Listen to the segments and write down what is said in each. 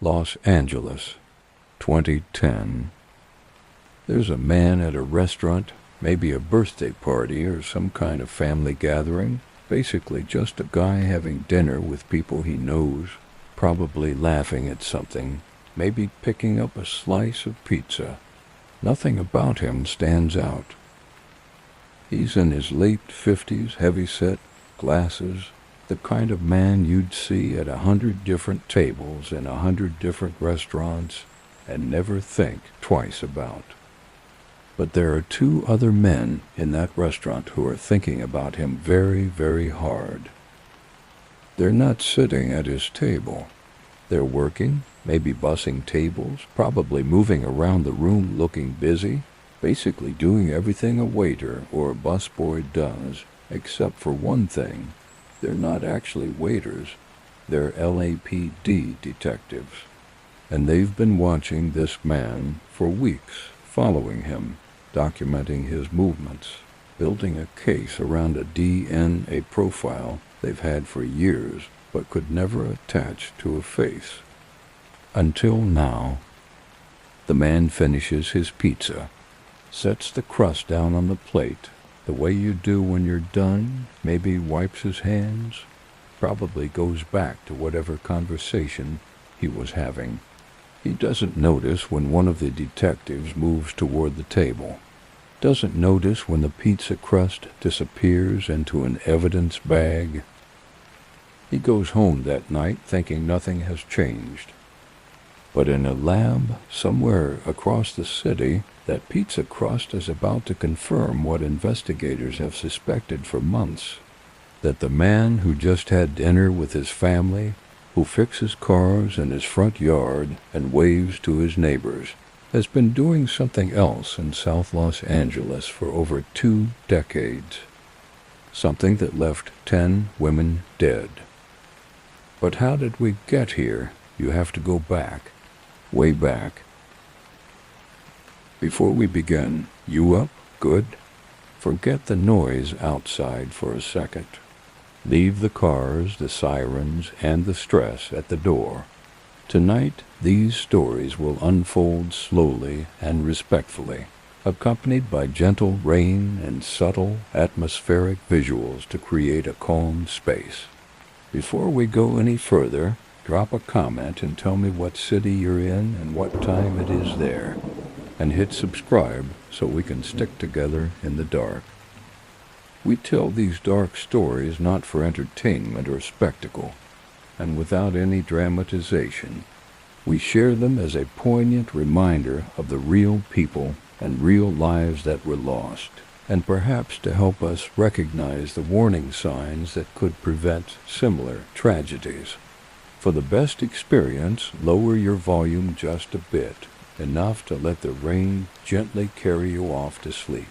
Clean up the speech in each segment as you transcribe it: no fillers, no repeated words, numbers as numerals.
Los Angeles, 2010. There's a man at a restaurant, maybe a birthday party or some kind of family gathering, basically just a guy having dinner with people he knows, probably laughing at something, maybe picking up a slice of pizza. Nothing about him stands out. He's in his late 50s, heavy-set, glasses, the kind of man you'd see at 100 different tables in 100 different restaurants and never think twice about. But there are two other men in that restaurant who are thinking about him very, very hard. They're not sitting at his table. They're working, maybe bussing tables, probably moving around the room looking busy, basically doing everything a waiter or a busboy does, except for one thing. They're not actually waiters. They're LAPD detectives. And they've been watching this man for weeks, following him, documenting his movements, building a case around a DNA profile they've had for years but could never attach to a face. Until now. The man finishes his pizza, sets the crust down on the plate, the way you do when you're done, maybe wipes his hands, probably goes back to whatever conversation he was having. He doesn't notice when one of the detectives moves toward the table, doesn't notice when the pizza crust disappears into an evidence bag. He goes home that night thinking nothing has changed. But in a lab somewhere across the city, that pizza crust is about to confirm what investigators have suspected for months, that the man who just had dinner with his family, who fixes cars in his front yard and waves to his neighbors, has been doing something else in South Los Angeles for over 2 decades. Something that left 10 women dead. But how did we get here? You have to go back, way back. Before we begin, you up? Good? Forget the noise outside for a second. Leave the cars, the sirens, and the stress at the door. Tonight, these stories will unfold slowly and respectfully, accompanied by gentle rain and subtle atmospheric visuals to create a calm space. Before we go any further, drop a comment and tell me what city you're in and what time it is there, and hit subscribe so we can stick together in the dark. We tell these dark stories not for entertainment or spectacle, and without any dramatization. We share them as a poignant reminder of the real people and real lives that were lost, and perhaps to help us recognize the warning signs that could prevent similar tragedies. For the best experience, lower your volume just a bit, enough to let the rain gently carry you off to sleep.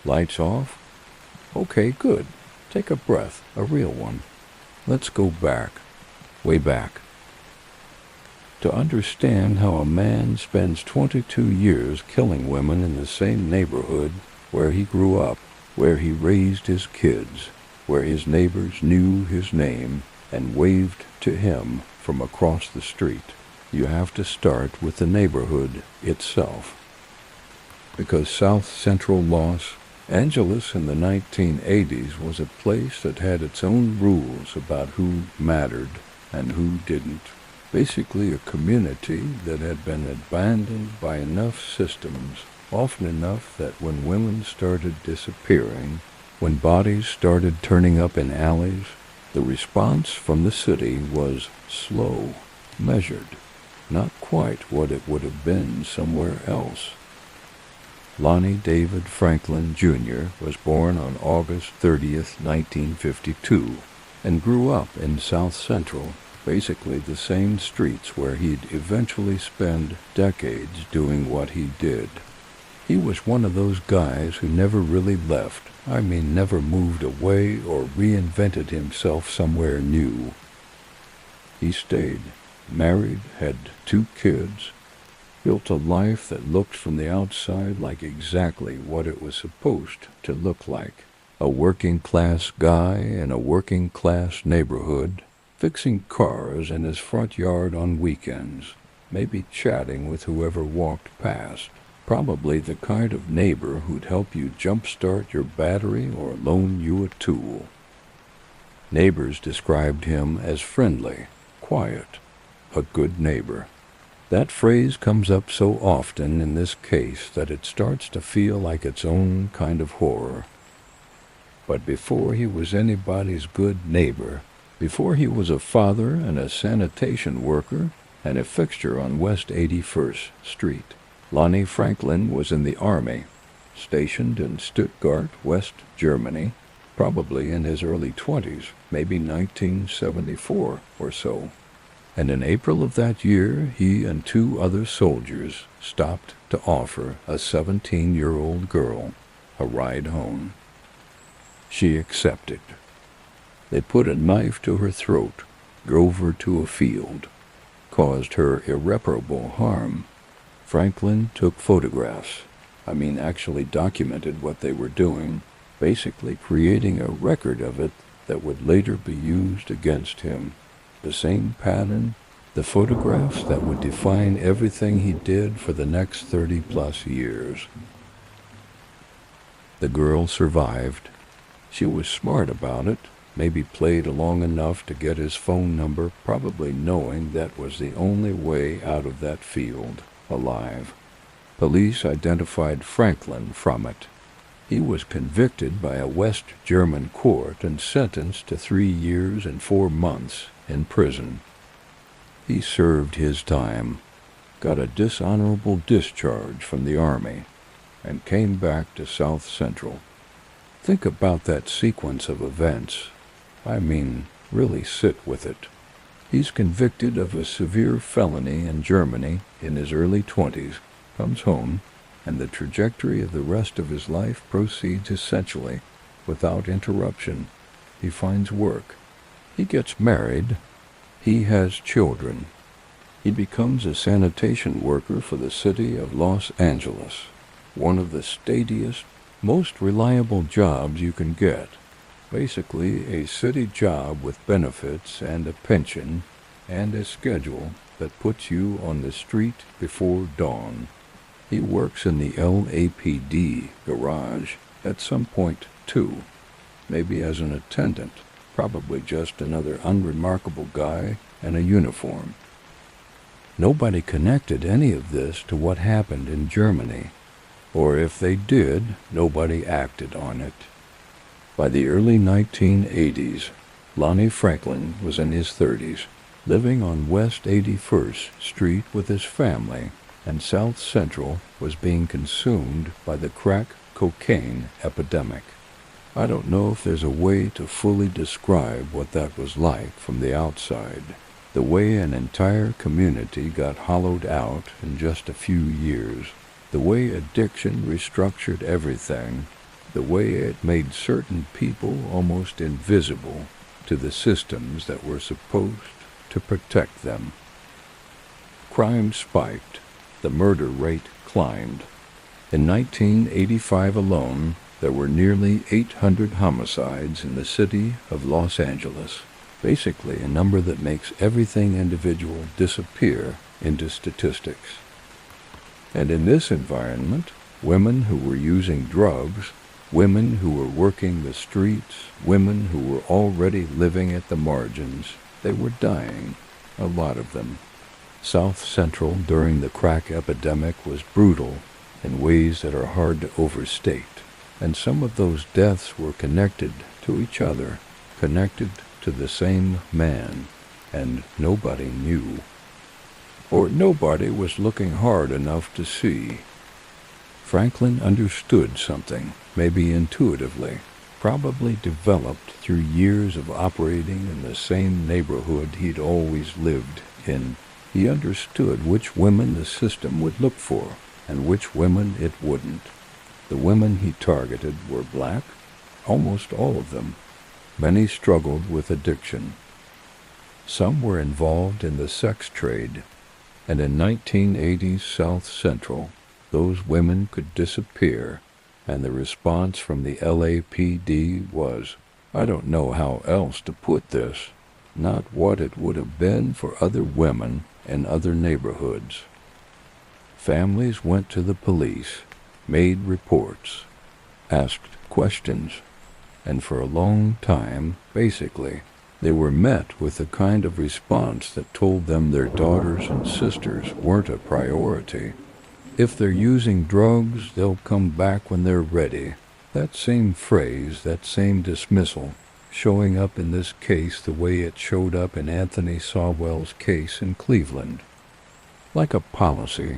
Lights off? Okay, good. Take a breath, a real one. Let's go back, way back. To understand how a man spends 22 years killing women in the same neighborhood where he grew up, where he raised his kids, where his neighbors knew his name and waved to him from across the street, you have to start with the neighborhood itself. Because South Central Los Angeles in the 1980s was a place that had its own rules about who mattered and who didn't. Basically a community that had been abandoned by enough systems, often enough that when women started disappearing, when bodies started turning up in alleys, the response from the city was slow, measured, not quite what it would have been somewhere else. Lonnie David Franklin, Jr. was born on August 30th, 1952, and grew up in South Central, basically the same streets where he'd eventually spend decades doing what he did. He was one of those guys who never really left, never moved away or reinvented himself somewhere new. He stayed, married, had 2 kids, built a life that looked from the outside like exactly what it was supposed to look like. A working-class guy in a working-class neighborhood, fixing cars in his front yard on weekends, maybe chatting with whoever walked past. Probably the kind of neighbor who'd help you jumpstart your battery or loan you a tool. Neighbors described him as friendly, quiet, a good neighbor. That phrase comes up so often in this case that it starts to feel like its own kind of horror. But before he was anybody's good neighbor, before he was a father and a sanitation worker and a fixture on West 81st Street, Lonnie Franklin was in the Army, stationed in Stuttgart, West Germany, probably in his early 20s, maybe 1974 or so. And in April of that year, he and 2 other soldiers stopped to offer a 17-year-old girl a ride home. She accepted. They put a knife to her throat, drove her to a field, caused her irreparable harm. Franklin took photographs. Actually documented what they were doing, basically creating a record of it that would later be used against him. The same pattern, the photographs that would define everything he did for the next 30-plus years. The girl survived. She was smart about it, maybe played along enough to get his phone number, probably knowing that was the only way out of that field alive. Police identified Franklin from it. He was convicted by a West German court and sentenced to 3 years and 4 months in prison. He served his time, got a dishonorable discharge from the Army, and came back to South Central. Think about that sequence of events. Really sit with it. He's convicted of a severe felony in Germany in his early 20s, comes home, and the trajectory of the rest of his life proceeds essentially without interruption. He finds work. He gets married. He has children. He becomes a sanitation worker for the city of Los Angeles, one of the steadiest, most reliable jobs you can get. Basically, a city job with benefits and a pension and a schedule that puts you on the street before dawn. He works in the LAPD garage at some point, too, maybe as an attendant, probably just another unremarkable guy in a uniform. Nobody connected any of this to what happened in Germany, or if they did, nobody acted on it. By the early 1980s, Lonnie Franklin was in his 30s, living on West 81st Street with his family, and South Central was being consumed by the crack cocaine epidemic. I don't know if there's a way to fully describe what that was like from the outside, the way an entire community got hollowed out in just a few years, the way addiction restructured everything, the way it made certain people almost invisible to the systems that were supposed to protect them. Crime spiked. The murder rate climbed. In 1985 alone, there were nearly 800 homicides in the city of Los Angeles, basically a number that makes everything individual disappear into statistics. And in this environment, women who were using drugs, women who were working the streets, women who were already living at the margins, they were dying, a lot of them. South Central during the crack epidemic was brutal in ways that are hard to overstate, and some of those deaths were connected to each other, connected to the same man, and nobody knew. Or nobody was looking hard enough to see. Franklin understood something, maybe intuitively, probably developed through years of operating in the same neighborhood he'd always lived in. He understood which women the system would look for and which women it wouldn't. The women he targeted were black, almost all of them. Many struggled with addiction. Some were involved in the sex trade, and in 1980's South Central, those women could disappear, and the response from the LAPD was, I don't know how else to put this, not what it would have been for other women in other neighborhoods. Families went to the police, made reports, asked questions, and for a long time, basically, they were met with the kind of response that told them their daughters and sisters weren't a priority. If they're using drugs, they'll come back when they're ready. That same phrase, that same dismissal, showing up in this case the way it showed up in Anthony Sawell's case in Cleveland. Like a policy,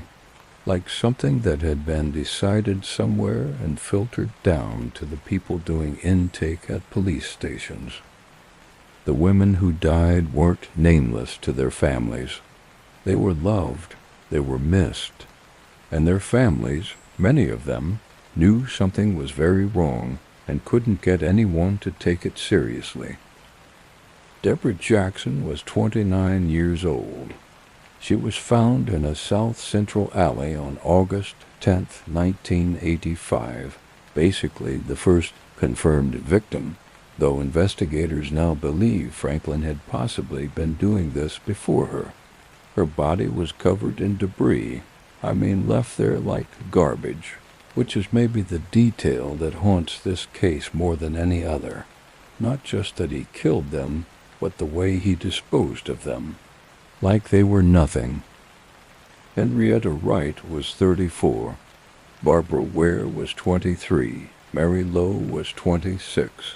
like something that had been decided somewhere and filtered down to the people doing intake at police stations. The women who died weren't nameless to their families. They were loved, they were missed, and their families, many of them, knew something was very wrong and couldn't get anyone to take it seriously. Deborah Jackson was 29 years old. She was found in a South Central alley on August 10, 1985, basically the first confirmed victim, though investigators now believe Franklin had possibly been doing this before her. Her body was covered in debris, left there like garbage, which is maybe the detail that haunts this case more than any other. Not just that he killed them, but the way he disposed of them. Like they were nothing. Henrietta Wright was 34. Barbara Ware was 23. Mary Lowe was 26.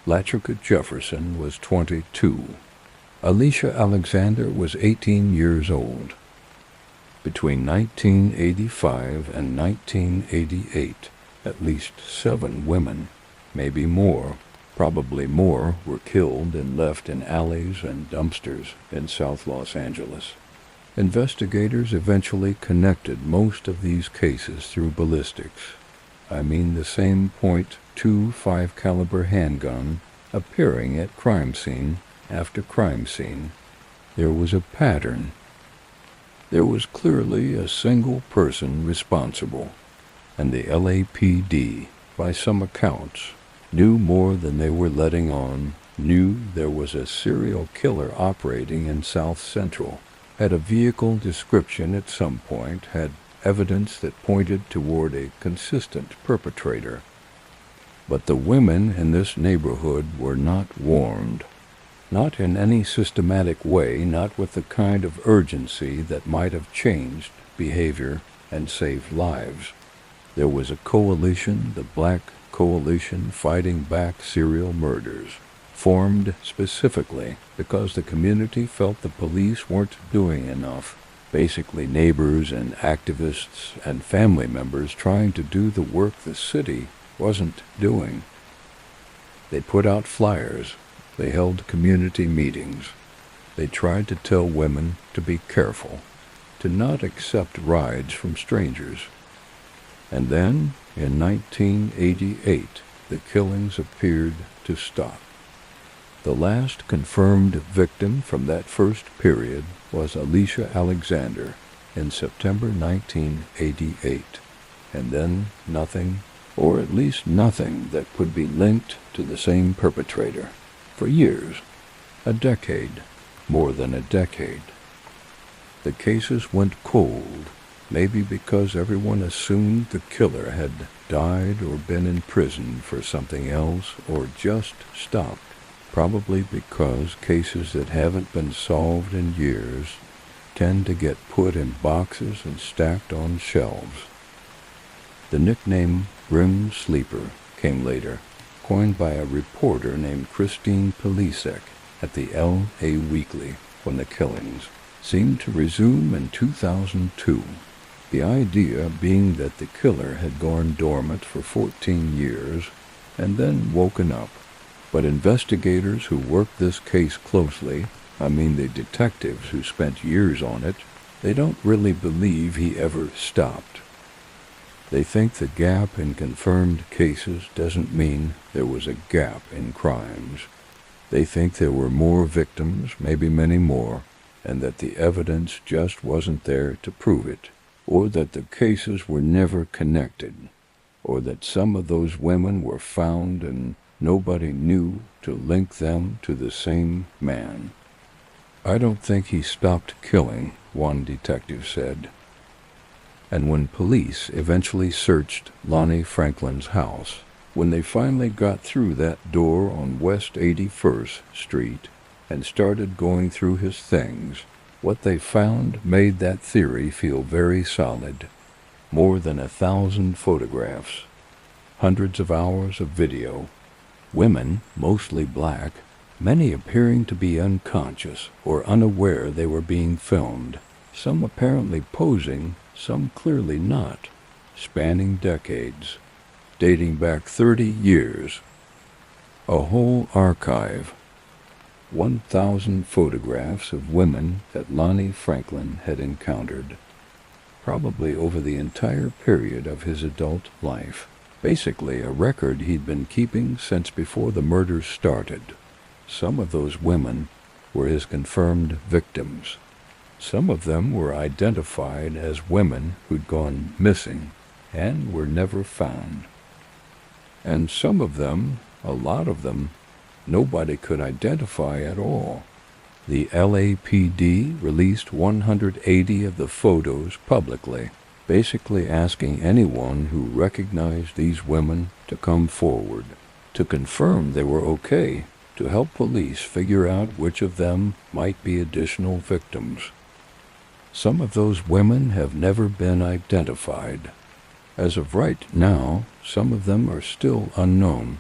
Latrica Jefferson was 22. Alicia Alexander was 18 years old. Between 1985 and 1988, at least 7 women, maybe more, probably more, were killed and left in alleys and dumpsters in South Los Angeles. Investigators eventually connected most of these cases through ballistics. The same .25 caliber handgun appearing at crime scene after crime scene. There was a pattern. There was clearly a single person responsible, and the LAPD, by some accounts, knew more than they were letting on, knew there was a serial killer operating in South Central, had a vehicle description at some point, had evidence that pointed toward a consistent perpetrator. But the women in this neighborhood were not warned. Not in any systematic way, not with the kind of urgency that might have changed behavior and saved lives. There was a coalition, the Black Coalition Fighting Back Serial Murders, formed specifically because the community felt the police weren't doing enough. Basically neighbors and activists and family members trying to do the work the city wasn't doing. They put out flyers. They held community meetings. They tried to tell women to be careful, to not accept rides from strangers. And then, in 1988, the killings appeared to stop. The last confirmed victim from that first period was Alicia Alexander in September 1988, and then nothing, or at least nothing that could be linked to the same perpetrator. For years, a decade, more than a decade. The cases went cold, maybe because everyone assumed the killer had died or been in prison for something else or just stopped. Probably because cases that haven't been solved in years tend to get put in boxes and stacked on shelves. The nickname Grim Sleeper came later, coined by a reporter named Christine Pelisek at the L.A. Weekly when the killings seemed to resume in 2002. The idea being that the killer had gone dormant for 14 years and then woken up. But investigators who worked this case closely, the detectives who spent years on it, they don't really believe he ever stopped. They think the gap in confirmed cases doesn't mean there was a gap in crimes. They think there were more victims, maybe many more, and that the evidence just wasn't there to prove it, or that the cases were never connected, or that some of those women were found and nobody knew to link them to the same man. "I don't think he stopped killing," one detective said. And when police eventually searched Lonnie Franklin's house, when they finally got through that door on West 81st Street and started going through his things, what they found made that theory feel very solid. More than 1,000 photographs, hundreds of hours of video, women, mostly black, many appearing to be unconscious or unaware they were being filmed, some apparently posing, some clearly not, spanning decades, dating back 30 years. A whole archive, 1,000 photographs of women that Lonnie Franklin had encountered, probably over the entire period of his adult life. Basically a record he'd been keeping since before the murders started. Some of those women were his confirmed victims. Some of them were identified as women who'd gone missing and were never found. And some of them, a lot of them, nobody could identify at all. The LAPD released 180 of the photos publicly, basically asking anyone who recognized these women to come forward, to confirm they were okay, to help police figure out which of them might be additional victims. Some of those women have never been identified. As of right now, some of them are still unknown.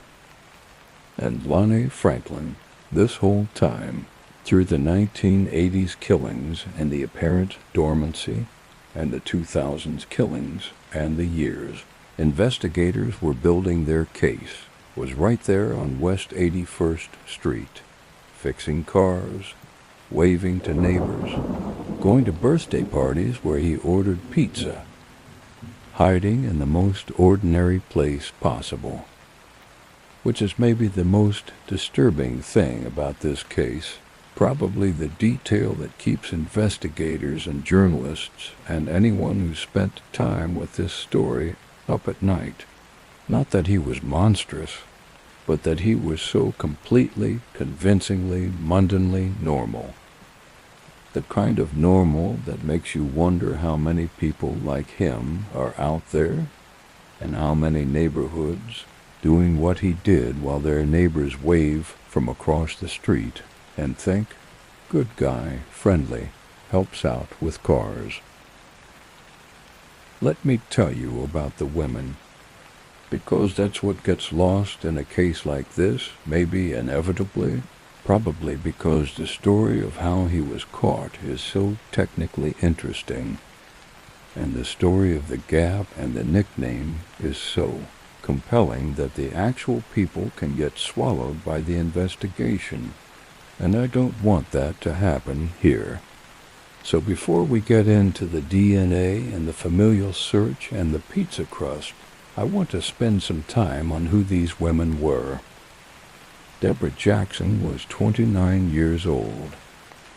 And Lonnie Franklin, this whole time, through the 1980s killings and the apparent dormancy, and the 2000s killings and the years, investigators were building their case, was right there on West 81st Street, fixing cars, waving to neighbors, going to birthday parties where he ordered pizza, hiding in the most ordinary place possible. Which is maybe the most disturbing thing about this case, probably the detail that keeps investigators and journalists and anyone who spent time with this story up at night. Not that he was monstrous, but that he was so completely, convincingly, mundanely normal. The kind of normal that makes you wonder how many people like him are out there, and how many neighborhoods doing what he did while their neighbors wave from across the street and think, good guy, friendly, helps out with cars. Let me tell you about the women, because that's what gets lost in a case like this, maybe inevitably, probably because the story of how he was caught is so technically interesting, and the story of the gap and the nickname is so compelling that the actual people can get swallowed by the investigation, and I don't want that to happen here. So before we get into the DNA and the familial search and the pizza crust, I want to spend some time on who these women were. Deborah Jackson was 29 years old.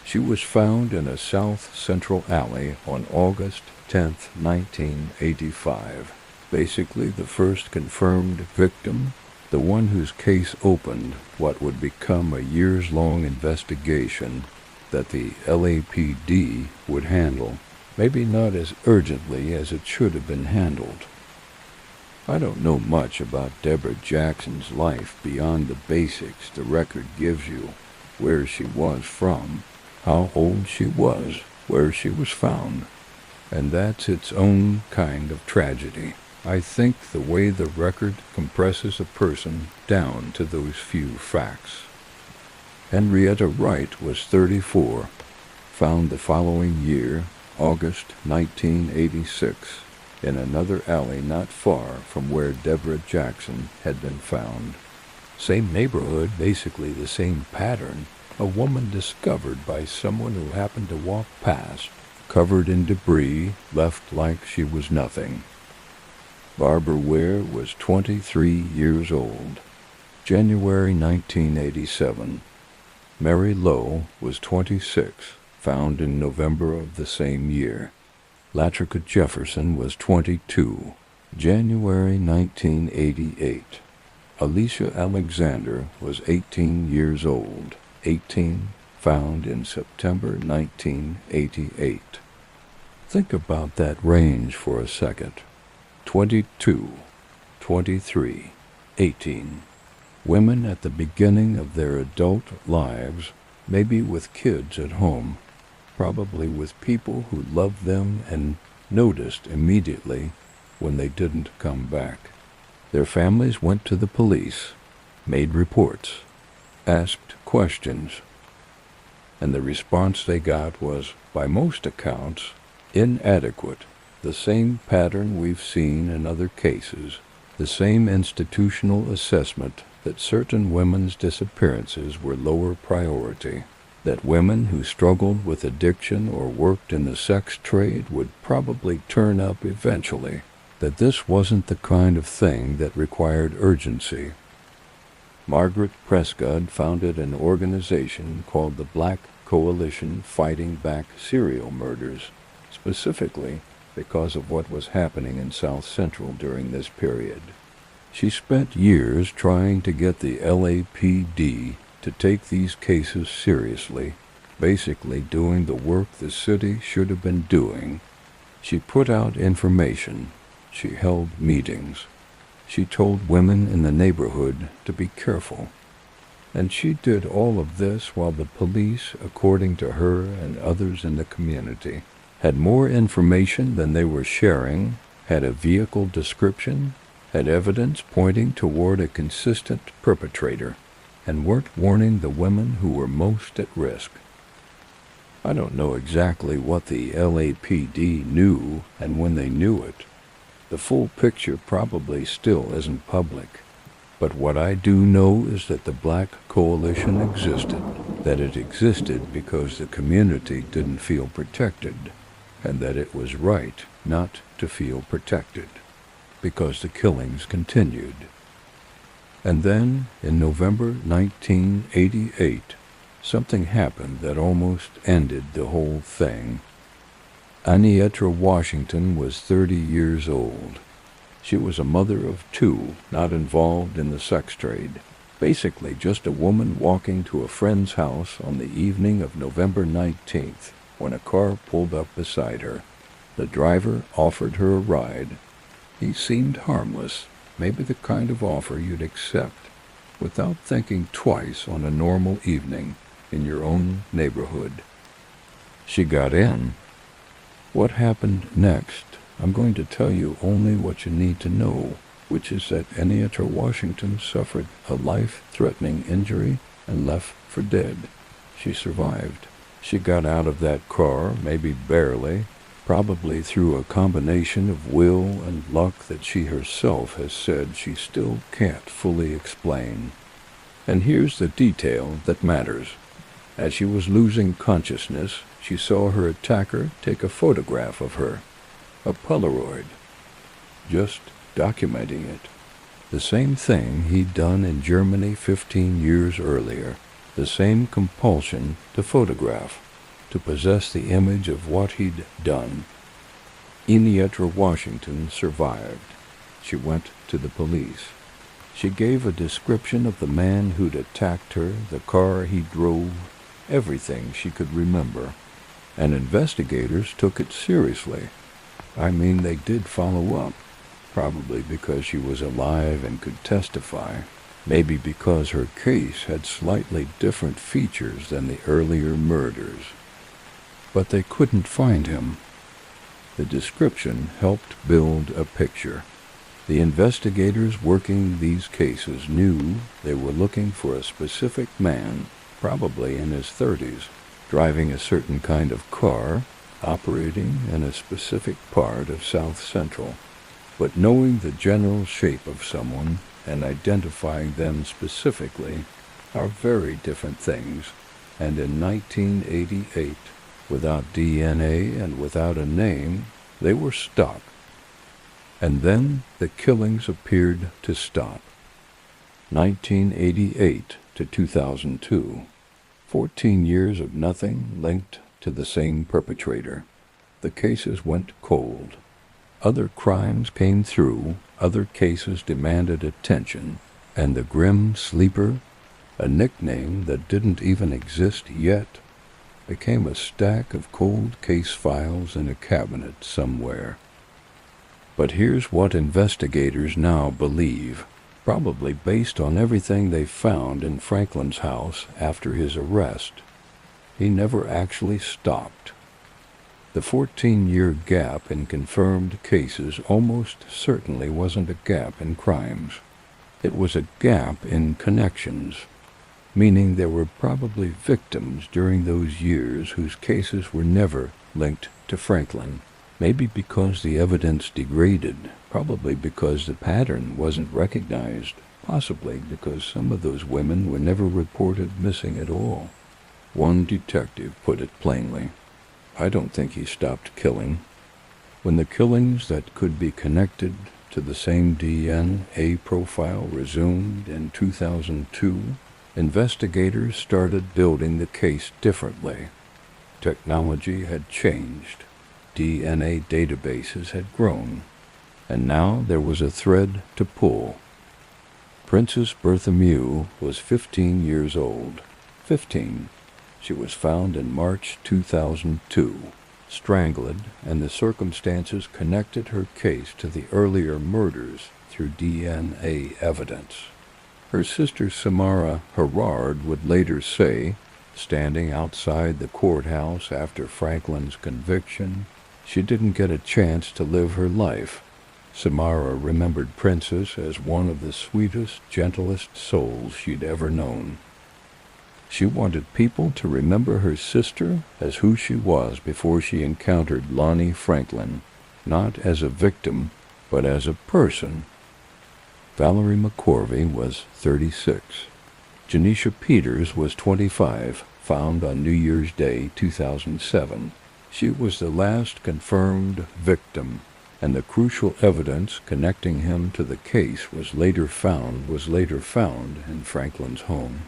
She was found in a South Central alley on August 10, 1985. Basically the first confirmed victim, the one whose case opened what would become a years-long investigation that the LAPD would handle, maybe not as urgently as it should have been handled. I don't know much about Deborah Jackson's life beyond the basics the record gives you: where she was from, how old she was, where she was found. And that's its own kind of tragedy. I think the way the record compresses a person down to those few facts. Henrietta Wright was 34, found the following year, August 1986, in another alley not far from where Deborah Jackson had been found. Same neighborhood, basically the same pattern. A woman discovered by someone who happened to walk past, covered in debris, left like she was nothing. Barbara Ware was 23 years old. January 1987. Mary Lowe was 26, found in November of the same year. Latrica Jefferson was 22, January 1988. Alicia Alexander was 18 years old. 18, found in September 1988. Think about that range for a second. 22, 23, 18. Women at the beginning of their adult lives, maybe with kids at home, probably with people who loved them and noticed immediately when they didn't come back. Their families went to the police, made reports, asked questions, and the response they got was, by most accounts, inadequate. The same pattern we've seen in other cases, the same institutional assessment that certain women's disappearances were lower priority, that women who struggled with addiction or worked in the sex trade would probably turn up eventually, that this wasn't the kind of thing that required urgency. Margaret Prescott founded an organization called the Black Coalition Fighting Back Serial Murders, specifically because of what was happening in South Central during this period. She spent years trying to get the LAPD to take these cases seriously, basically doing the work the city should have been doing. She put out information. She held meetings. She told women in the neighborhood to be careful. And she did all of this while the police, according to her and others in the community, had more information than they were sharing, had a vehicle description, had evidence pointing toward a consistent perpetrator, and weren't warning the women who were most at risk. I don't know exactly what the LAPD knew and when they knew it. The full picture probably still isn't public. But what I do know is that the Black Coalition existed, that it existed because the community didn't feel protected, and that it was right not to feel protected, because the killings continued. And then, in November 1988, something happened that almost ended the whole thing. Anietra Washington was 30 years old. She was a mother of two, not involved in the sex trade. Basically just a woman walking to a friend's house on the evening of November 19th, when a car pulled up beside her. The driver offered her a ride. He seemed harmless, maybe the kind of offer you'd accept without thinking twice on a normal evening in your own neighborhood. She got in. What happened next? I'm going to tell you only what you need to know, which is that Anietra Washington suffered a life-threatening injury and left for dead. She survived. She got out of that car, maybe barely, probably through a combination of will and luck that she herself has said she still can't fully explain. And here's the detail that matters. As she was losing consciousness, she saw her attacker take a photograph of her. A Polaroid, just documenting it. The same thing he'd done in Germany 15 years earlier, the same compulsion to photograph, to possess the image of what he'd done. Anietra Washington survived. She went to the police. She gave a description of the man who'd attacked her, the car he drove, everything she could remember. And investigators took it seriously. I mean, they did follow up, probably because she was alive and could testify, maybe because her case had slightly different features than the earlier murders. But they couldn't find him. The description helped build a picture. The investigators working these cases knew they were looking for a specific man, probably in his 30s, driving a certain kind of car, operating in a specific part of South Central. But knowing the general shape of someone and identifying them specifically are very different things. And in 1988, without DNA and without a name, they were stopped. And then the killings appeared to stop. 1988 to 2002. 14 years of nothing linked to the same perpetrator. The cases went cold. Other crimes came through, other cases demanded attention, And the Grim Sleeper, a nickname that didn't even exist yet, became a stack of cold case files in a cabinet somewhere. But here's what investigators now believe, probably based on everything they found in Franklin's house after his arrest. He never actually stopped. The 14-year gap in confirmed cases almost certainly wasn't a gap in crimes. It was a gap in connections, meaning there were probably victims during those years whose cases were never linked to Franklin. Maybe because the evidence degraded, probably because the pattern wasn't recognized, possibly because some of those women were never reported missing at all. One detective put it plainly. I don't think he stopped killing. When the killings that could be connected to the same DNA profile resumed in 2002, investigators started building the case differently. Technology had changed. DNA databases had grown. And now there was a thread to pull. Princess Bertha Mew was 15 years old. 15. She was found in March 2002, strangled, and the circumstances connected her case to the earlier murders through DNA evidence. Her sister Samara Herard would later say, standing outside the courthouse after Franklin's conviction, she didn't get a chance to live her life. Samara remembered Princess as one of the sweetest, gentlest souls she'd ever known. She wanted people to remember her sister as who she was before she encountered Lonnie Franklin, not as a victim, but as a person. Valerie McCorvey was 36. Janisha Peters was 25, found on New Year's Day 2007. She was the last confirmed victim, and the crucial evidence connecting him to the case was later found in Franklin's home.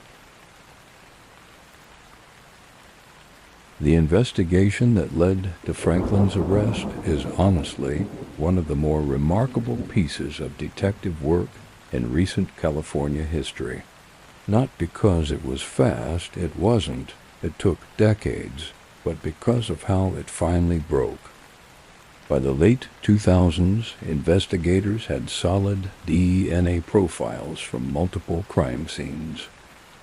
The investigation that led to Franklin's arrest is honestly one of the more remarkable pieces of detective work in recent California history. Not because it was fast, it wasn't. It took decades, but because of how it finally broke. By the late 2000s, investigators had solid DNA profiles from multiple crime scenes.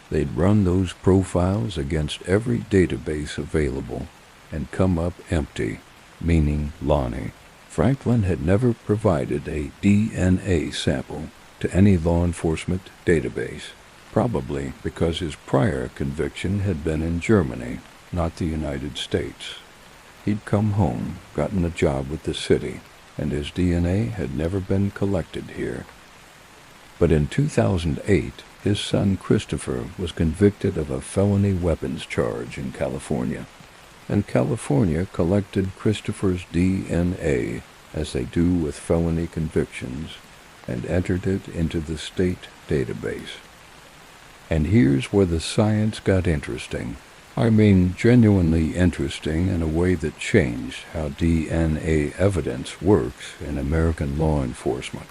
They'd run those profiles against every database available and come up empty, meaning Lonnie. Franklin had never provided a DNA sample to any law enforcement database, probably because his prior conviction had been in Germany, not the United States. He'd come home, gotten a job with the city, and his DNA had never been collected here. But in 2008, his son Christopher was convicted of a felony weapons charge in California, and California collected Christopher's DNA, as they do with felony convictions, and entered it into the state database. And here's where the science got interesting. I mean, genuinely interesting in a way that changed how DNA evidence works in American law enforcement.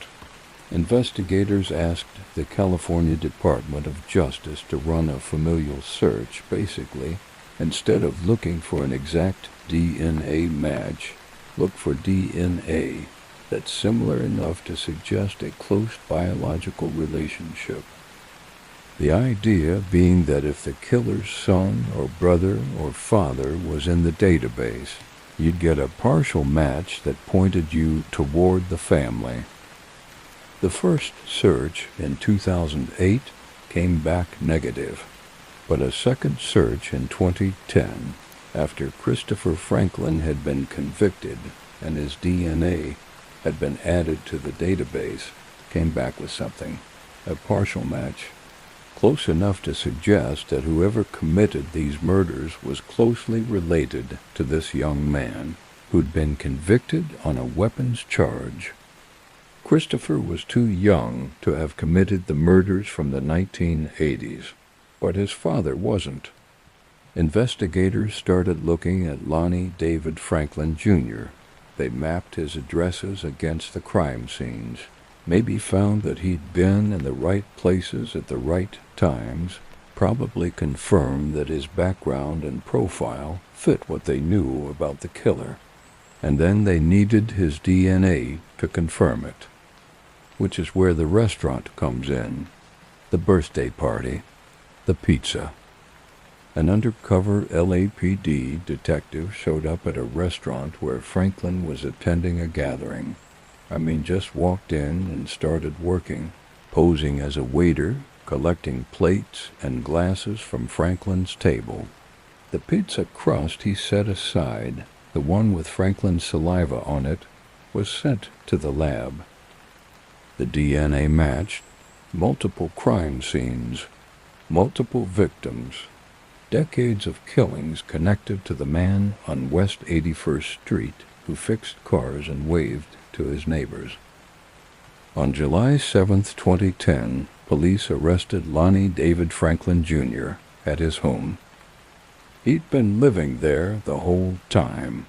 Investigators asked the California Department of Justice to run a familial search. Basically, instead of looking for an exact DNA match, look for DNA that's similar enough to suggest a close biological relationship. The idea being that if the killer's son or brother or father was in the database, you'd get a partial match that pointed you toward the family. The first search in 2008 came back negative, but a second search in 2010, after Christopher Franklin had been convicted and his DNA had been added to the database, came back with something, a partial match, close enough to suggest that whoever committed these murders was closely related to this young man, who'd been convicted on a weapons charge. Christopher was too young to have committed the murders from the 1980s, but his father wasn't. Investigators started looking at Lonnie David Franklin, Jr. They mapped his addresses against the crime scenes, maybe found that he'd been in the right places at the right times, probably confirmed that his background and profile fit what they knew about the killer, and then they needed his DNA to confirm it, which is where the restaurant comes in, the birthday party, the pizza. An undercover LAPD detective showed up at a restaurant where Franklin was attending a gathering. Just walked in and started working, posing as a waiter, collecting plates and glasses from Franklin's table. The pizza crust he set aside, the one with Franklin's saliva on it, was sent to the lab. The DNA matched multiple crime scenes, multiple victims, decades of killings connected to the man on West 81st Street who fixed cars and waved to his neighbors. On July 7, 2010, police arrested Lonnie David Franklin Jr. at his home. He'd been living there the whole time,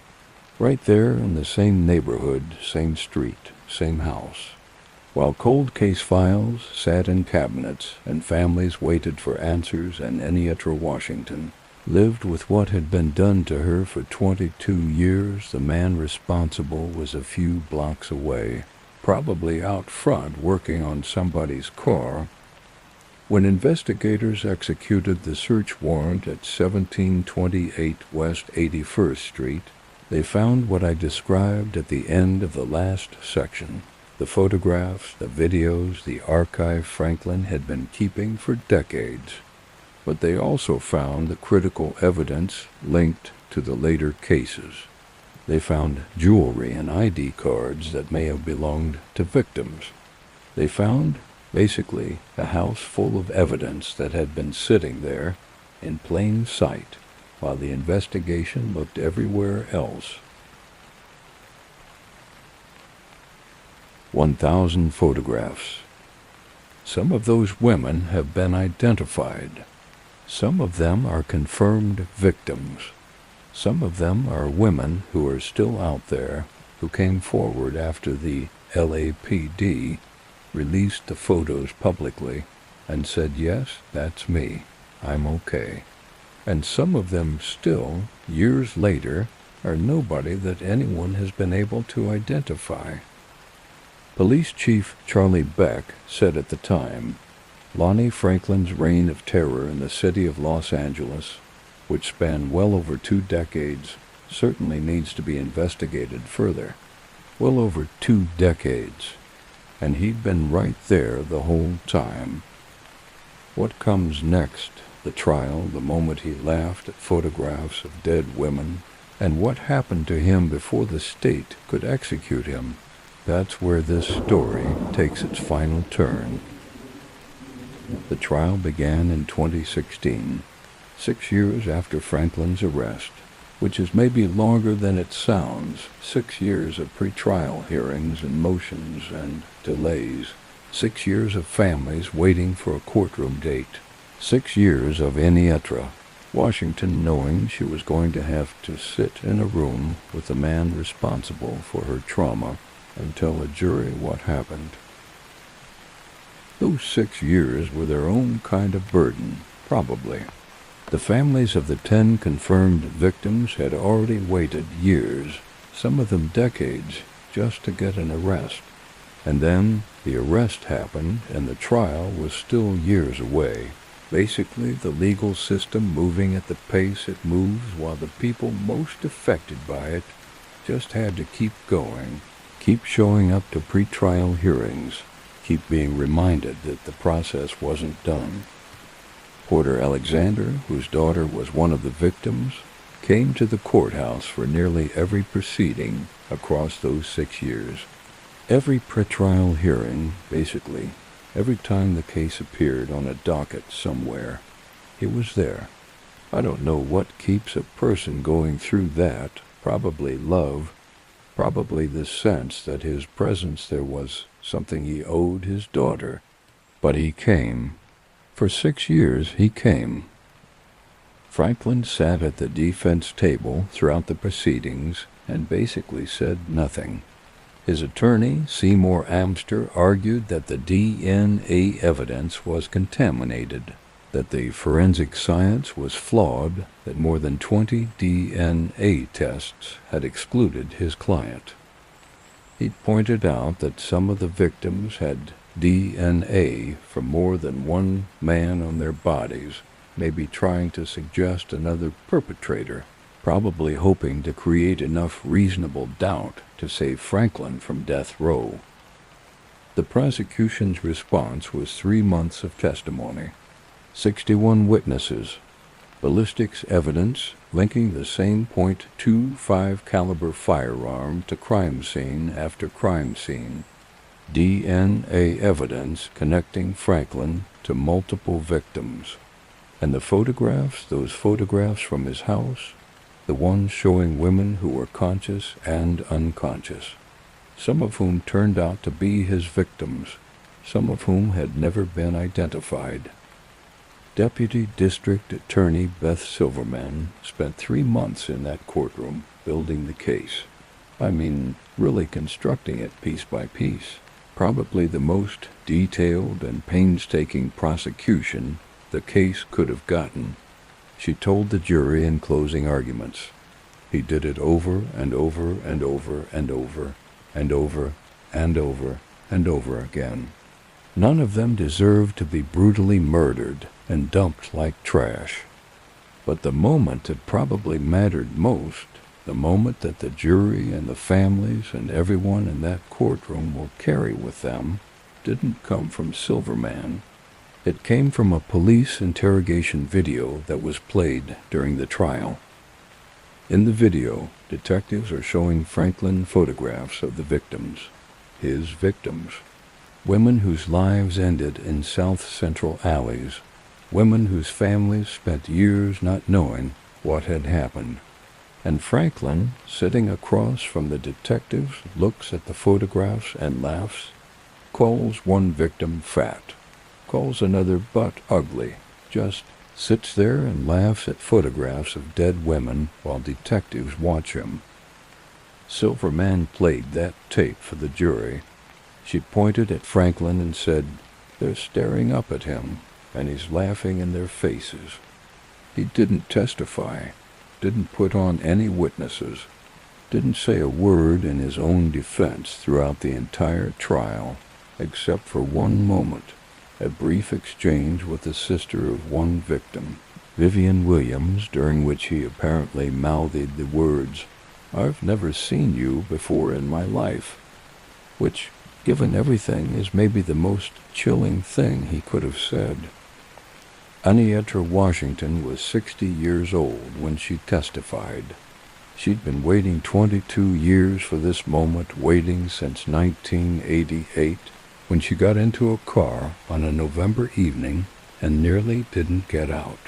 right there in the same neighborhood, same street, same house. While cold case files sat in cabinets and families waited for answers in Enetra, Washington, lived with what had been done to her for 22 years, the man responsible was a few blocks away, probably out front working on somebody's car. When investigators executed the search warrant at 1728 West 81st Street, they found what I described at the end of the last section. The photographs, the videos, the archive Franklin had been keeping for decades. But they also found the critical evidence linked to the later cases. They found jewelry and ID cards that may have belonged to victims. They found, basically, a house full of evidence that had been sitting there in plain sight while the investigation looked everywhere else. 1,000 photographs. Some of those women have been identified. Some of them are confirmed victims. Some of them are women who are still out there, who came forward after the LAPD released the photos publicly and said, yes, that's me, I'm okay. And some of them still, years later, are nobody that anyone has been able to identify. Police Chief Charlie Beck said at the time, Lonnie Franklin's reign of terror in the city of Los Angeles, which spanned well over 2 decades, certainly needs to be investigated further. Well over 2 decades. And he'd been right there the whole time. What comes next? The trial, the moment he laughed at photographs of dead women, and what happened to him before the state could execute him? That's where this story takes its final turn. The trial began in 2016, 6 years after Franklin's arrest, which is maybe longer than it sounds. 6 years of pre-trial hearings and motions and delays. 6 years of families waiting for a courtroom date. 6 years of Enetra, Washington knowing she was going to have to sit in a room with the man responsible for her trauma and tell a jury what happened. Those 6 years were their own kind of burden, probably. The families of the 10 confirmed victims had already waited years, some of them decades, just to get an arrest. And then the arrest happened and the trial was still years away. Basically, the legal system moving at the pace it moves while the people most affected by it just had to keep going. Keep showing up to pre-trial hearings, keep being reminded that the process wasn't done. Porter Alexander, whose daughter was one of the victims, came to the courthouse for nearly every proceeding across those 6 years. Every pre-trial hearing, basically, every time the case appeared on a docket somewhere, he was there. I don't know what keeps a person going through that, probably love, probably the sense that his presence there was something he owed his daughter. But he came. For 6 years he came. Franklin sat at the defense table throughout the proceedings and basically said nothing. His attorney, Seymour Amster, argued that the DNA evidence was contaminated, that the forensic science was flawed, that more than 20 DNA tests had excluded his client. He pointed out that some of the victims had DNA from more than one man on their bodies, maybe trying to suggest another perpetrator, probably hoping to create enough reasonable doubt to save Franklin from death row. The prosecution's response was 3 months of testimony, 61 witnesses, ballistics evidence linking the same .25 caliber firearm to crime scene after crime scene, DNA evidence connecting Franklin to multiple victims, and the photographs, those photographs from his house, the ones showing women who were conscious and unconscious, some of whom turned out to be his victims, some of whom had never been identified. Deputy District Attorney Beth Silverman spent 3 months in that courtroom building the case. I mean, really constructing it piece by piece. Probably the most detailed and painstaking prosecution the case could have gotten. She told the jury in closing arguments. He did it over and over and over and over and over and over and over again. None of them deserved to be brutally murdered and dumped like trash. But the moment that probably mattered most, the moment that the jury and the families and everyone in that courtroom will carry with them, didn't come from Silverman. It came from a police interrogation video that was played during the trial. In the video, detectives are showing Franklin photographs of the victims, his victims, women whose lives ended in South Central alleys, women whose families spent years not knowing what had happened. And Franklin, sitting across from the detectives, looks at the photographs and laughs, calls one victim fat, calls another butt ugly, just sits there and laughs at photographs of dead women while detectives watch him. Silverman played that tape for the jury. She pointed at Franklin and said, "They're staring up at him, and he's laughing in their faces." He didn't testify, didn't put on any witnesses, didn't say a word in his own defense throughout the entire trial, except for one moment, a brief exchange with the sister of one victim, Vivian Williams, during which he apparently mouthed the words, "I've never seen you before in my life," which, given everything, is maybe the most chilling thing he could have said. Anietra Washington was 60 years old when she testified. She'd been waiting 22 years for this moment, waiting since 1988, when she got into a car on a November evening and nearly didn't get out.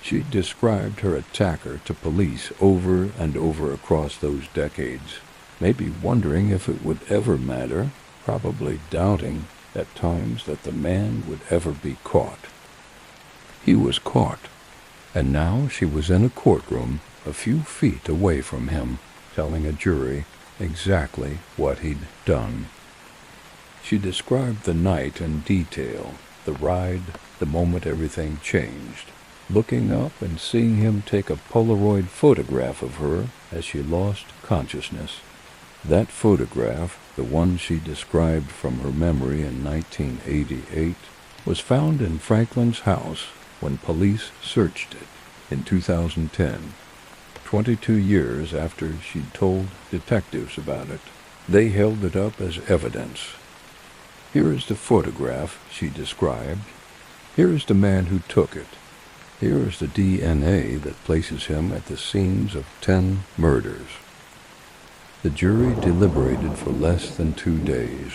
She described her attacker to police over and over across those decades, maybe wondering if it would ever matter, probably doubting at times that the man would ever be caught. He was caught, and now she was in a courtroom a few feet away from him, telling a jury exactly what he'd done. She described the night in detail, the ride, the moment everything changed, looking up and seeing him take a Polaroid photograph of her as she lost consciousness. That photograph, the one she described from her memory in 1988, was found in Franklin's house when police searched it in 2010, 22 years after she'd told detectives about it. They held it up as evidence. Here is the photograph she described. Here is the man who took it. Here is the DNA that places him at the scenes of 10 murders. The jury deliberated for less than 2 days.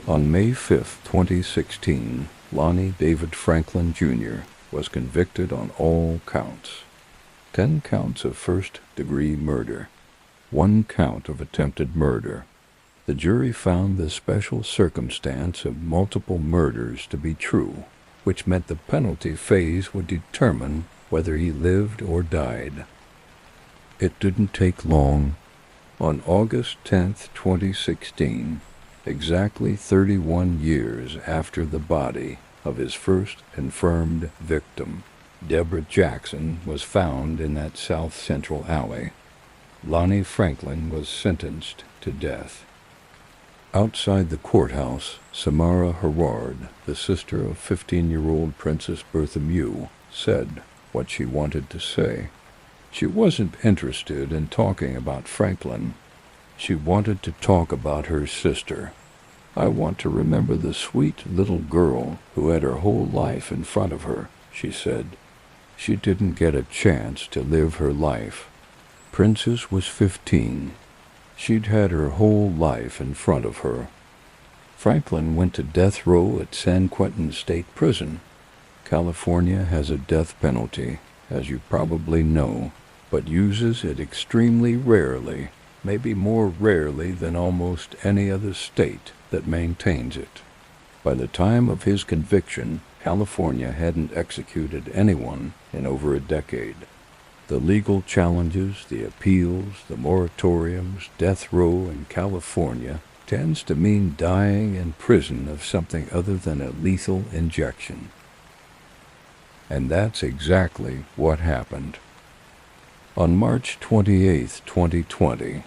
On May 5, 2016, Lonnie David Franklin, Jr. was convicted on all counts. 10 counts of first-degree murder, 1 count of attempted murder. The jury found the special circumstance of multiple murders to be true, which meant the penalty phase would determine whether he lived or died. It didn't take long. On August 10th, 2016, exactly 31 years after the body of his first confirmed victim, Deborah Jackson, was found in that South Central alley, Lonnie Franklin was sentenced to death. Outside the courthouse, Samara Herard, the sister of 15-year-old Princess Bertha Mew, said what she wanted to say. She wasn't interested in talking about Franklin. She wanted to talk about her sister. I want to remember the sweet little girl who had her whole life in front of her, she said. She didn't get a chance to live her life. Princess was 15. She'd had her whole life in front of her. Franklin went to death row at San Quentin State Prison. California has a death penalty, as you probably know, but uses it extremely rarely, maybe more rarely than almost any other state that maintains it. By the time of his conviction, California hadn't executed anyone in over a decade. The legal challenges, the appeals, the moratoriums, death row in California tends to mean dying in prison of something other than a lethal injection. And that's exactly what happened. On March 28, 2020,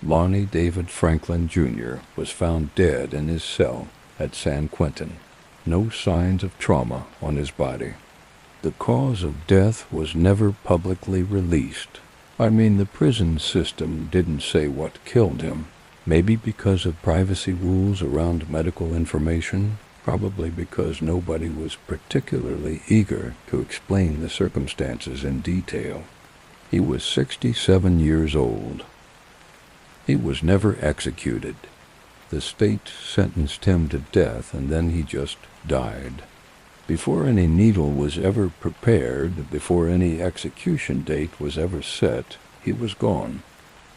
Lonnie David Franklin Jr. was found dead in his cell at San Quentin. No signs of trauma on his body. The cause of death was never publicly released. I mean, the prison system didn't say what killed him. Maybe because of privacy rules around medical information, probably because nobody was particularly eager to explain the circumstances in detail. He was 67 years old. He was never executed. The state sentenced him to death, and then he just died. Before any needle was ever prepared, before any execution date was ever set, he was gone,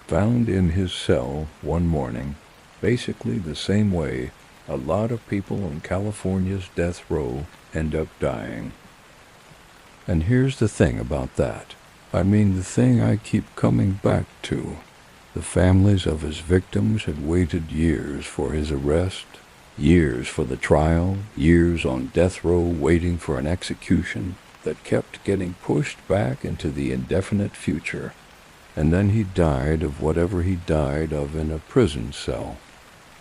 found in his cell one morning, basically the same way a lot of people on California's death row end up dying. And here's the thing about that. I mean, the thing I keep coming back to. The families of his victims had waited years for his arrest, years for the trial, years on death row waiting for an execution that kept getting pushed back into the indefinite future. And then he died of whatever he died of in a prison cell.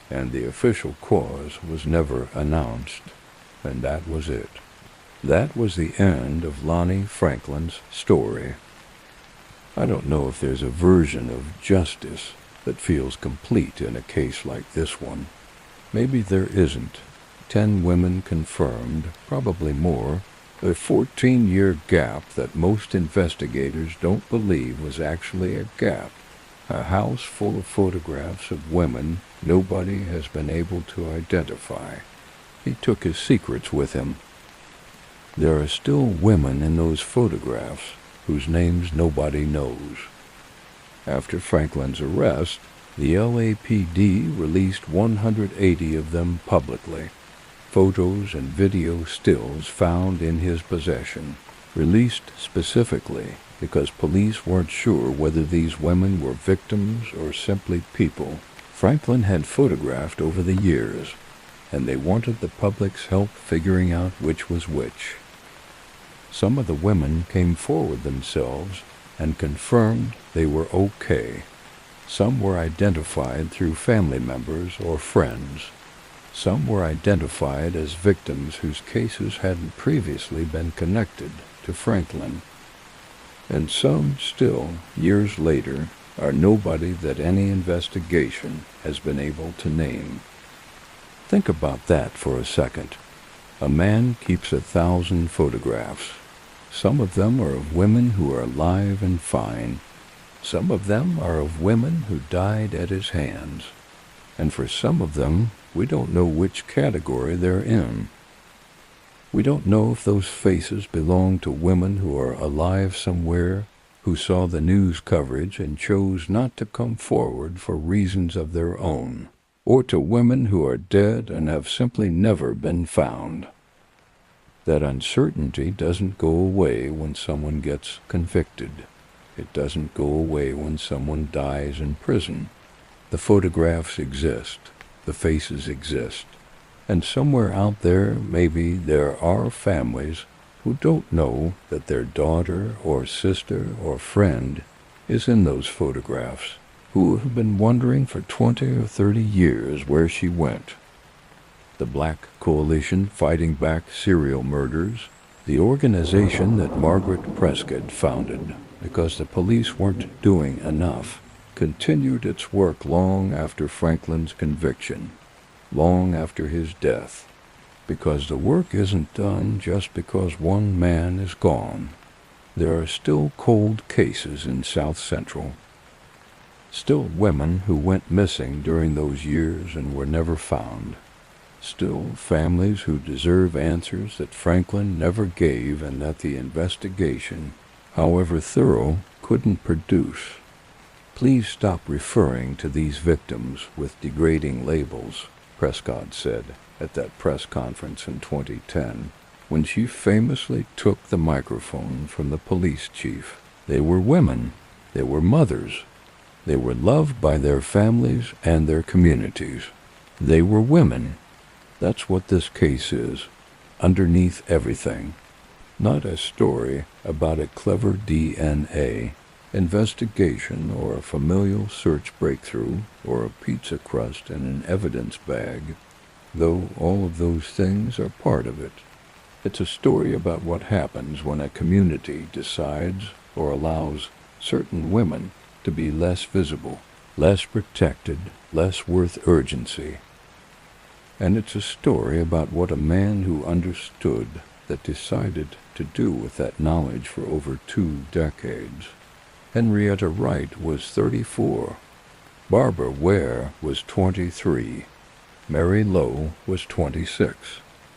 And the official cause was never announced. And that was it. That was the end of Lonnie Franklin's story. I don't know if there's a version of justice that feels complete in a case like this one. Maybe there isn't. 10 women confirmed, probably more. A 14-year gap that most investigators don't believe was actually a gap. A house full of photographs of women nobody has been able to identify. He took his secrets with him. There are still women in those photographs whose names nobody knows. After Franklin's arrest, the LAPD released 180 of them publicly. Photos and video stills found in his possession, released specifically because police weren't sure whether these women were victims or simply people Franklin had photographed over the years, and they wanted the public's help figuring out which was which. Some of the women came forward themselves and confirmed they were okay. Some were identified through family members or friends. Some were identified as victims whose cases hadn't previously been connected to Franklin. And some still, years later, are nobody that any investigation has been able to name. Think about that for a second. A man keeps 1,000 photographs. Some of them are of women who are alive and fine. Some of them are of women who died at his hands. And for some of them, we don't know which category they're in. We don't know if those faces belong to women who are alive somewhere, who saw the news coverage and chose not to come forward for reasons of their own, or to women who are dead and have simply never been found. That uncertainty doesn't go away when someone gets convicted. It doesn't go away when someone dies in prison. The photographs exist, the faces exist, and somewhere out there maybe there are families who don't know that their daughter or sister or friend is in those photographs, who have been wondering for 20 or 30 years where she went. The Black Coalition Fighting Back Serial Murders, the organization that Margaret Prescott founded because the police weren't doing enough, continued its work long after Franklin's conviction, long after his death, because the work isn't done just because one man is gone. There are still cold cases in South Central, still women who went missing during those years and were never found, still families who deserve answers that Franklin never gave and that the investigation, however thorough, couldn't produce. Please stop referring to these victims with degrading labels, Prescott said at that press conference in 2010, when she famously took the microphone from the police chief. They were women. They were mothers. They were loved by their families and their communities. They were women. That's what this case is, underneath everything. Not a story about a clever DNA investigation or a familial search breakthrough or a pizza crust in an evidence bag, though all of those things are part of it. It's a story about what happens when a community decides or allows certain women to be less visible, less protected, less worth urgency. And it's a story about what a man who understood that decided to do with that knowledge for over 2 decades. Henrietta Wright was 34. Barbara Ware was 23. Mary Lowe was 26.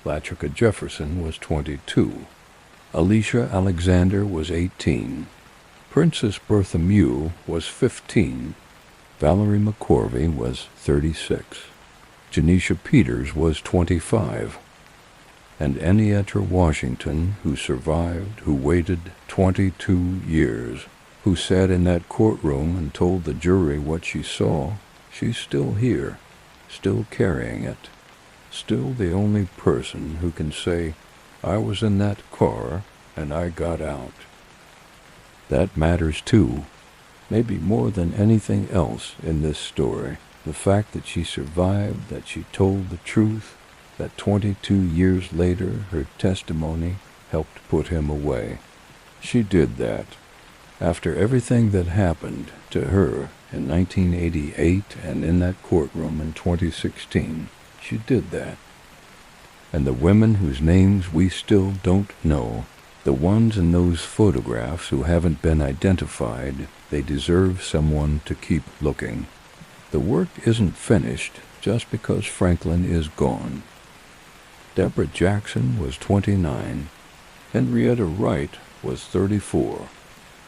Latrica Jefferson was 22. Alicia Alexander was 18. Princess Bertha Mew was 15. Valerie McCorvey was 36. Janisha Peters was 25. And Ennietra Washington, who survived, who waited 22 years, who sat in that courtroom and told the jury what she saw, she's still here, still carrying it, still the only person who can say, I was in that car and I got out. That matters too, maybe more than anything else in this story. The fact that she survived, that she told the truth, that 22 years later her testimony helped put him away. She did that. After everything that happened to her in 1988 and in that courtroom in 2016, she did that. And the women whose names we still don't know, the ones in those photographs who haven't been identified, they deserve someone to keep looking. The work isn't finished just because Franklin is gone. Deborah Jackson was 29. Henrietta Wright was 34.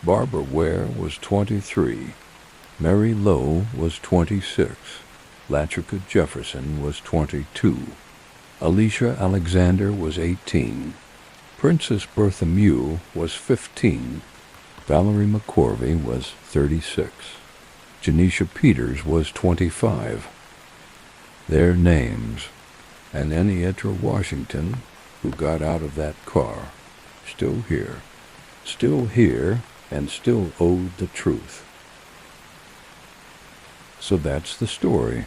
Barbara Ware was 23. Mary Lowe was 26. Latrica Jefferson was 22. Alicia Alexander was 18. Princess Bertha Mew was 15. Valerie McCorvey was 36. Janisha Peters was 25. Their names, and Ennietra Washington, who got out of that car, still here and still owed the truth. So that's the story.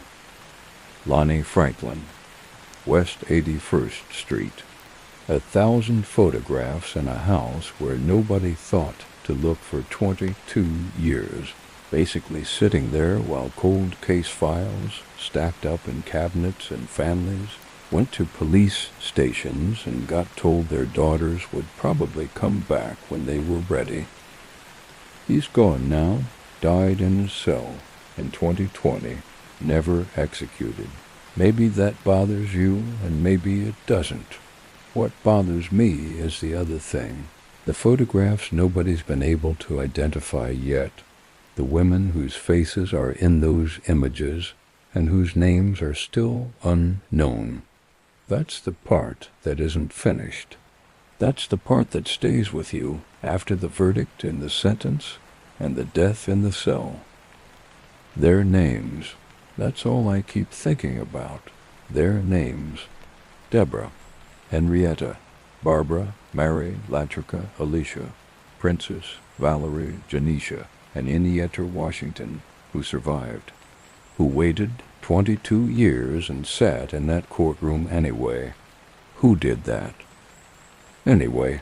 Lonnie Franklin, West 81st Street. 1,000 photographs in a house where nobody thought to look for 22 years, basically sitting there while cold case files, stacked up in cabinets and families, went to police stations and got told their daughters would probably come back when they were ready. He's gone now, died in his cell in 2020, never executed. Maybe that bothers you, and maybe it doesn't. What bothers me is the other thing. The photographs nobody's been able to identify yet. The women whose faces are in those images and whose names are still unknown. That's the part that isn't finished. That's the part that stays with you after the verdict and the sentence and the death in the cell. Their names, That's all I keep thinking about. Their names. Deborah, Henrietta, Barbara, Mary, Latrica, Alicia, Princess, Valerie, Janisha, and Innietter Washington, who survived, who waited 22 years and sat in that courtroom anyway. Who did that? Anyway,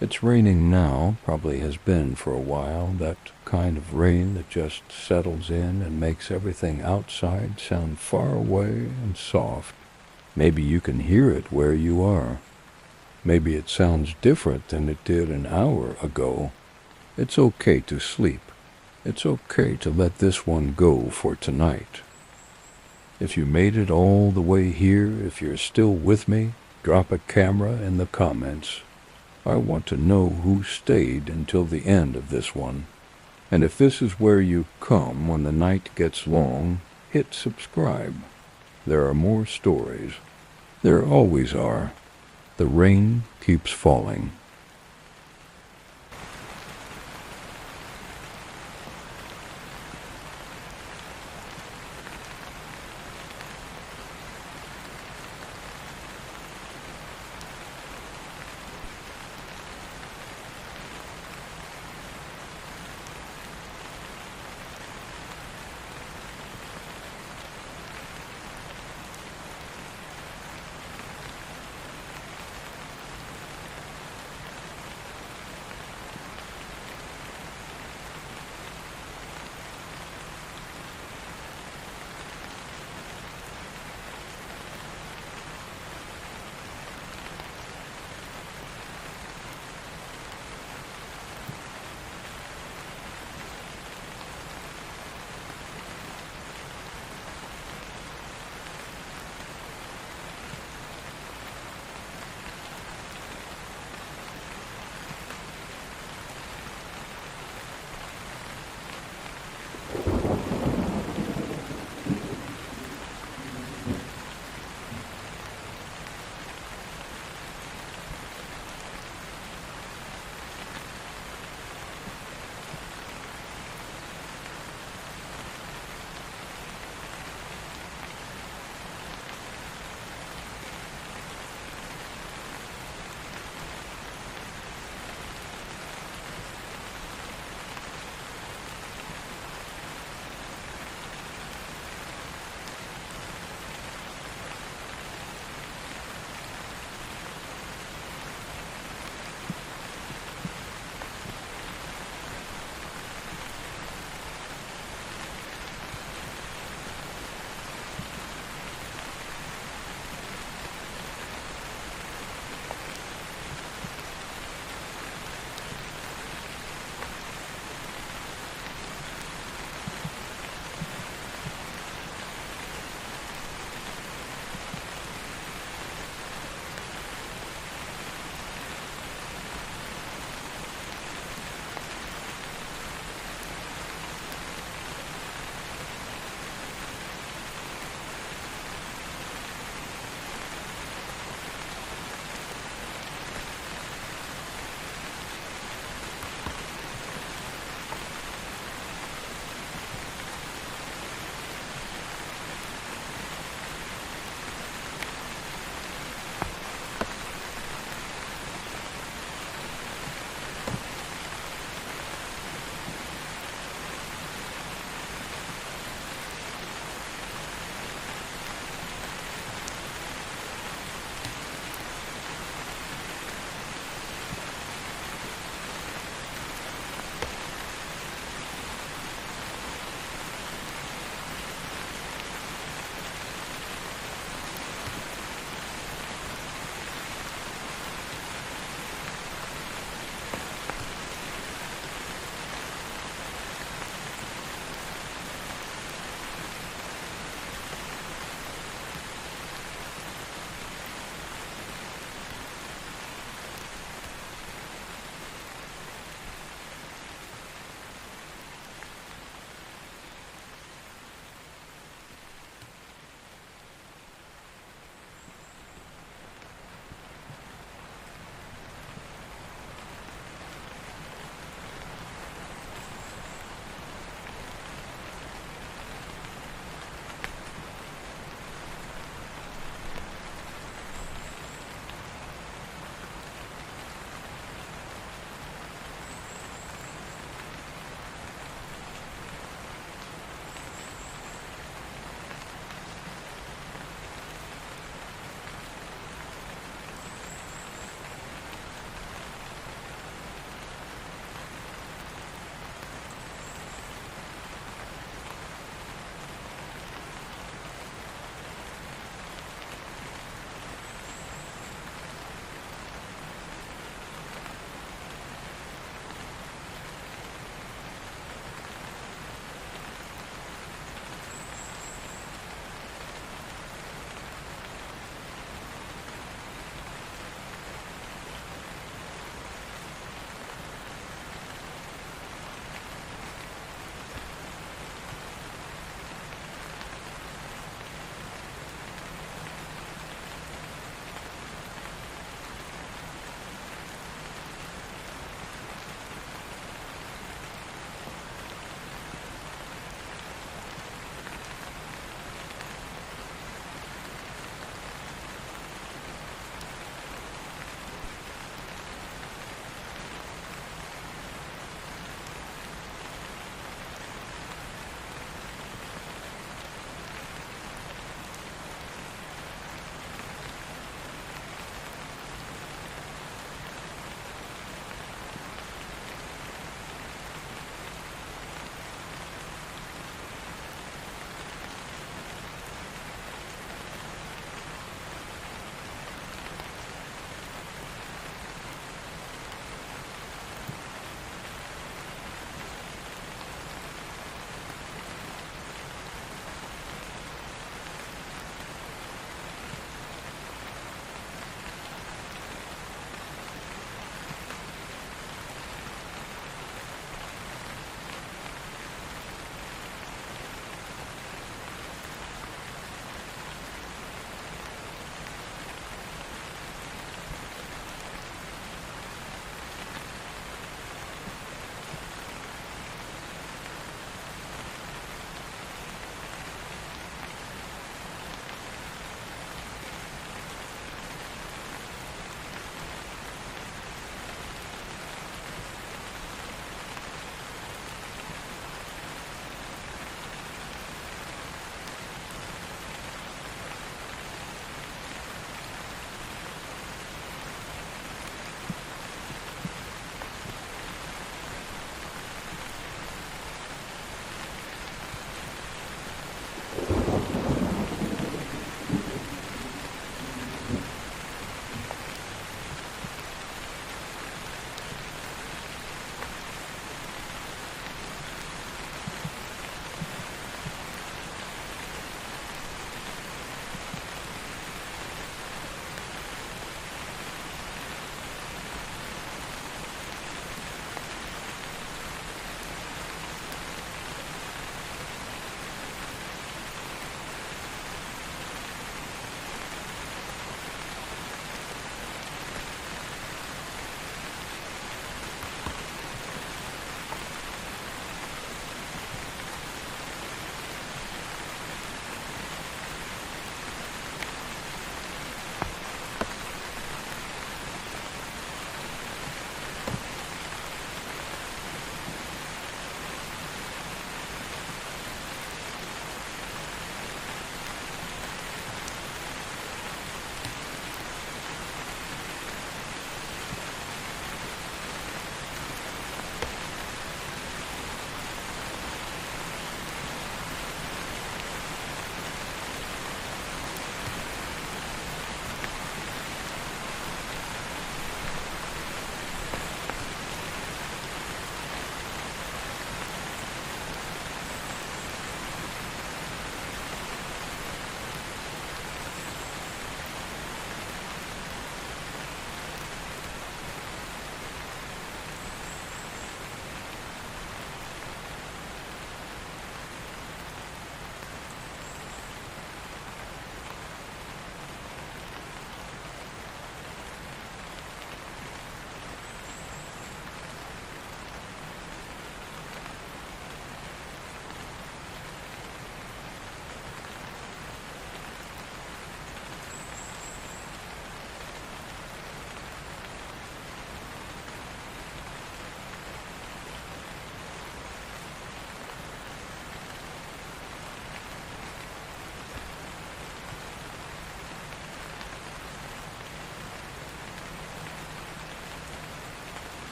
it's raining now, probably has been for a while, that kind of rain that just settles in and makes everything outside sound far away and soft. Maybe you can hear it where you are. Maybe it sounds different than it did an hour ago. It's okay to sleep. It's okay to let this one go for tonight. If you made it all the way here, if you're still with me, drop a camera in the comments. I want to know who stayed until the end of this one. And if this is where you come when the night gets long, hit subscribe. There are more stories. There always are. The rain keeps falling.